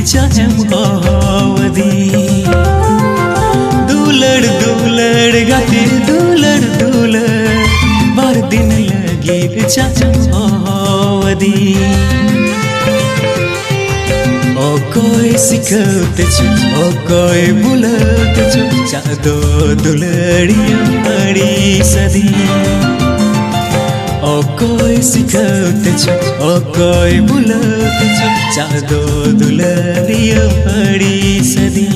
चाहे मुहावदी दुलड़ दुलड़ गाते दुलड़ दुलड़ बार दिन लगी चाहे मुहावदी ओ कोई सिखते छो ओ कोई बुलते छो चादो दुलड़िया बड़ी सदी ओ कोई सिखते छो ओ कोई बुलते छो चादो दुलड़िया बड़ी सदी।